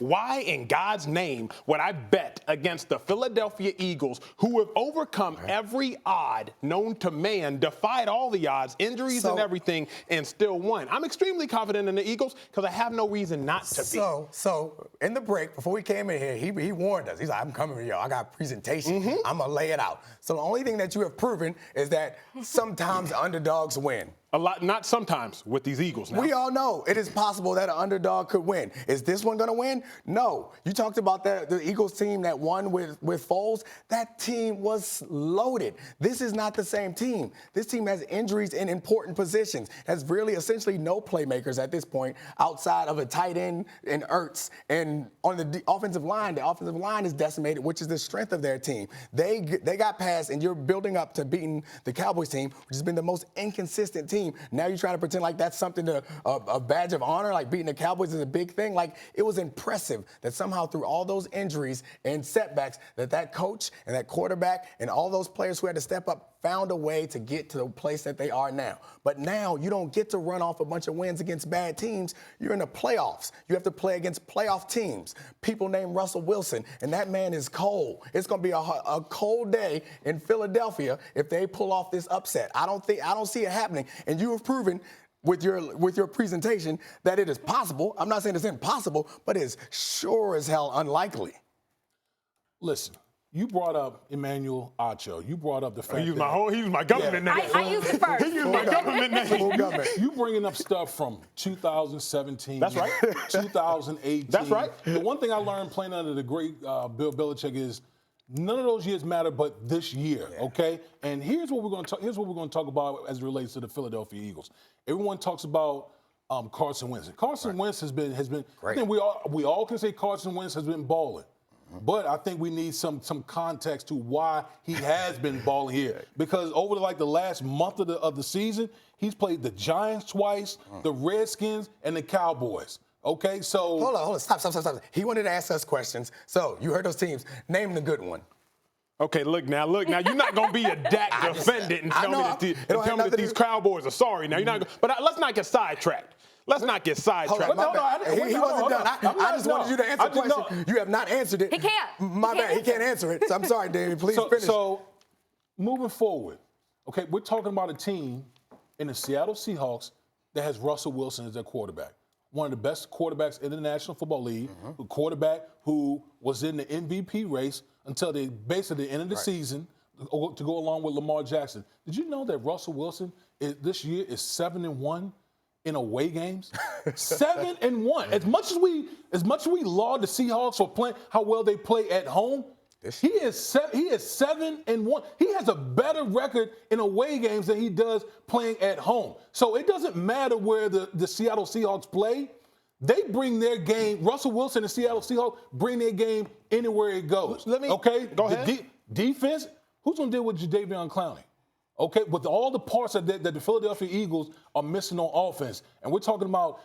Why in God's name would I bet against the Philadelphia Eagles, who have overcome every odd known to man, defied all the odds, injuries and everything, and still won? I'm extremely confident in the Eagles because I have no reason not to be. So in the break, before we came in here, he warned us. He's like, I'm coming here, y'all. I got a presentation. I'm going to lay it out. So the only thing that you have proven is that sometimes underdogs win. A lot, not sometimes with these Eagles now. We all know it is possible that an underdog could win. Is this one going to win? No. You talked about the Eagles team that won with Foles. That team was loaded. This is not the same team. This team has injuries in important positions. Has really essentially no playmakers at this point outside of a tight end and Ertz. And on the offensive line is decimated, which is the strength of their team. They got past, and you're building up to beating the Cowboys team, which has been the most inconsistent team. Now you're trying to pretend like that's something a badge of honor, like beating the Cowboys is a big thing. Like, it was impressive that somehow through all those injuries and setbacks that coach and that quarterback and all those players who had to step up found a way to get to the place that they are now. But now you don't get to run off a bunch of wins against bad teams. You're in the playoffs. You have to play against playoff teams. People named Russell Wilson, and that man is cold. It's going to be a cold day in Philadelphia if they pull off this upset. I don't see it happening. And you have proven with your presentation that it is possible. I'm not saying it's impossible, but it's sure as hell unlikely. Listen. You brought up Emmanuel Acho. You brought up the fact he used my government name. I used it first. He used my government name. You bringing up stuff from 2017. That's right. 2018. That's right. The one thing I learned playing under the great Bill Belichick is none of those years matter, but this year. Okay. And here's what we're going to talk about as it relates to the Philadelphia Eagles. Everyone talks about Carson Wentz. Carson Wentz has been. Great. I think we all can say Carson Wentz has been balling. But I think we need some context to why he has been balling here. Because over the last month of the season, he's played the Giants twice, the Redskins, and the Cowboys. Okay, so hold on, stop. He wanted to ask us questions. So you heard those teams. Name the good one. Okay, look now, you're not going to be a Dak defendant and tell me that these Cowboys are sorry. Now, you're not. But let's not get sidetracked. Let's not get sidetracked. He wasn't done. I just wanted you to answer the question. You have not answered it. He can't. My bad. He can't answer it. So I'm sorry, Damien. Please finish. So, moving forward, okay, we're talking about a team in the Seattle Seahawks that has Russell Wilson as their quarterback. One of the best quarterbacks in the National Football League, a quarterback who was in the MVP race until basically the end of the season to go along with Lamar Jackson. Did you know that Russell Wilson this year is 7-1? In away games, 7-1. As much as we laud the Seahawks for playing how well they play at home, he is 7-1. He has a better record in away games than he does playing at home. So it doesn't matter where the Seattle Seahawks play. They bring their game. Russell Wilson and Seattle Seahawks bring their game anywhere it goes. Go ahead. Defense. Who's gonna deal with Jadeveon Clowney? Okay, with all the parts that the Philadelphia Eagles are missing on offense. And we're talking about,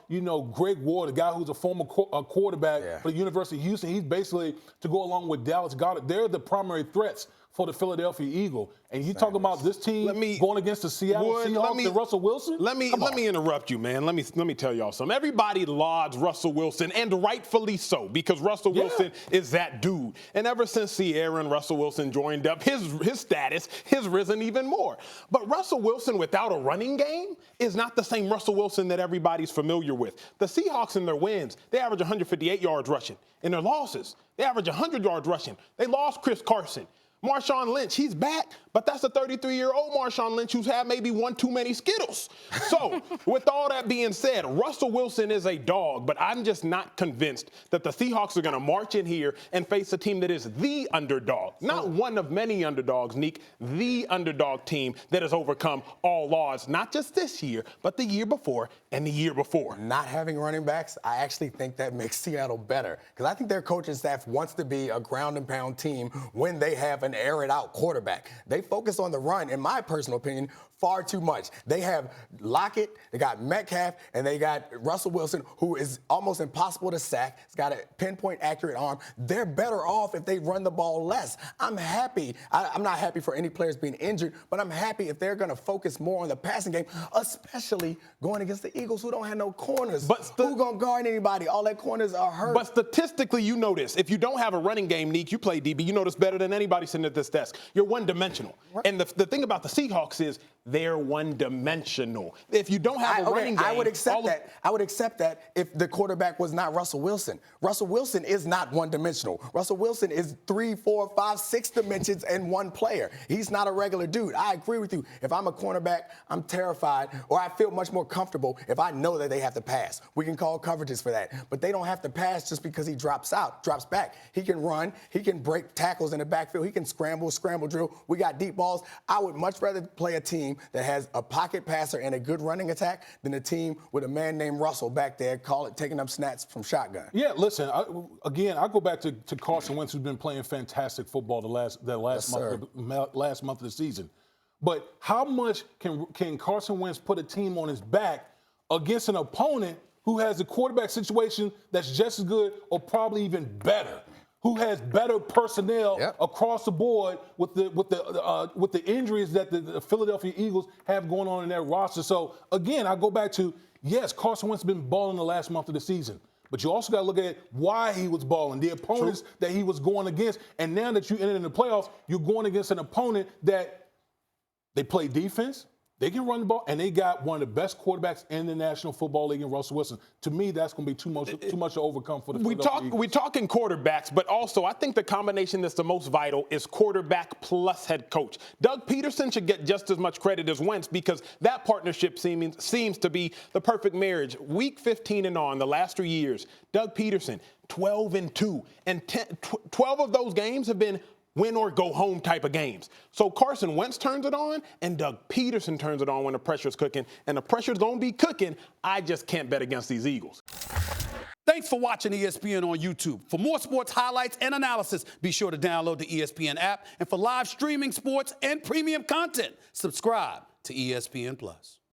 Greg Ward, a guy who's a former quarterback for the University of Houston. He's basically, to go along with Dallas Goedert, they're the primary threats for the Philadelphia Eagle. And you talking about this team going against the Seattle Seahawks and Russell Wilson? Let me interrupt you, man. Let me tell y'all something. Everybody lauds Russell Wilson, and rightfully so, because Russell Wilson is that dude. And ever since Sierra and Russell Wilson joined up, his status has risen even more. But Russell Wilson without a running game is not the same Russell Wilson that everybody's familiar with. The Seahawks in their wins, they average 158 yards rushing. In their losses, they average 100 yards rushing. They lost Chris Carson. Marshawn Lynch, he's back, but that's a 33-year-old Marshawn Lynch who's had maybe one too many Skittles. So, with all that being said, Russell Wilson is a dog, but I'm just not convinced that the Seahawks are going to march in here and face a team that is the underdog. Not one of many underdogs, Neek, the underdog team that has overcome all odds, not just this year, but the year before and the year before. Not having running backs, I actually think that makes Seattle better, because I think their coaching staff wants to be a ground and pound team when they have an an air-it-out quarterback. They focus on the run, in my personal opinion, far too much. They have Lockett, they got Metcalf, and they got Russell Wilson, who is almost impossible to sack. He's got a pinpoint accurate arm. They're better off if they run the ball less. I'm happy. I'm not happy for any players being injured, but I'm happy if they're going to focus more on the passing game, especially going against the Eagles, who don't have no corners. Who going to guard anybody? All their corners are hurt. But statistically, you know this. If you don't have a running game, Neek, you play DB, you know this better than anybody sitting at this desk. You're one-dimensional. Right. And the thing about the Seahawks is they're one-dimensional. If you don't have a running game, I would accept that. I would accept that if the quarterback was not Russell Wilson. Russell Wilson is not one-dimensional. Russell Wilson is 3, 4, 5, 6 dimensions in one player. He's not a regular dude. I agree with you. If I'm a cornerback, I'm terrified, or I feel much more comfortable if I know that they have to pass. We can call coverages for that. But they don't have to pass just because he drops back. He can run. He can break tackles in the backfield. He can scramble drill. We got deep balls. I would much rather play a team that has a pocket passer and a good running attack than a team with a man named Russell back there, taking up snaps from shotgun. Yeah, listen, I go back to Carson Wentz, who's been playing fantastic football the last month of the season. But how much can Carson Wentz put a team on his back against an opponent who has a quarterback situation that's just as good or probably even better, who has better personnel across the board with the injuries that the Philadelphia Eagles have going on in their roster? So again, I go back to, yes, Carson Wentz has been balling the last month of the season, but you also got to look at why he was balling, the opponents that he was going against, and now that you enter in the playoffs, you're going against an opponent that they play defense. They can run the ball, and they got one of the best quarterbacks in the National Football League in Russell Wilson. To me, that's going to be too much to overcome for the Philadelphia Eagles. We're talking quarterbacks, but also I think the combination that's the most vital is quarterback plus head coach. Doug Peterson should get just as much credit as Wentz because that partnership seems to be the perfect marriage. Week 15 and on, the last 3 years, Doug Peterson, 12-2, and 12 of those games have been win or go home type of games. So Carson Wentz turns it on, and Doug Peterson turns it on when the pressure's cooking. And the pressure's going to be cooking. I just can't bet against these Eagles. Thanks for watching ESPN on YouTube. For more sports highlights and analysis, be sure to download the ESPN app. And for live streaming sports and premium content, subscribe to ESPN+.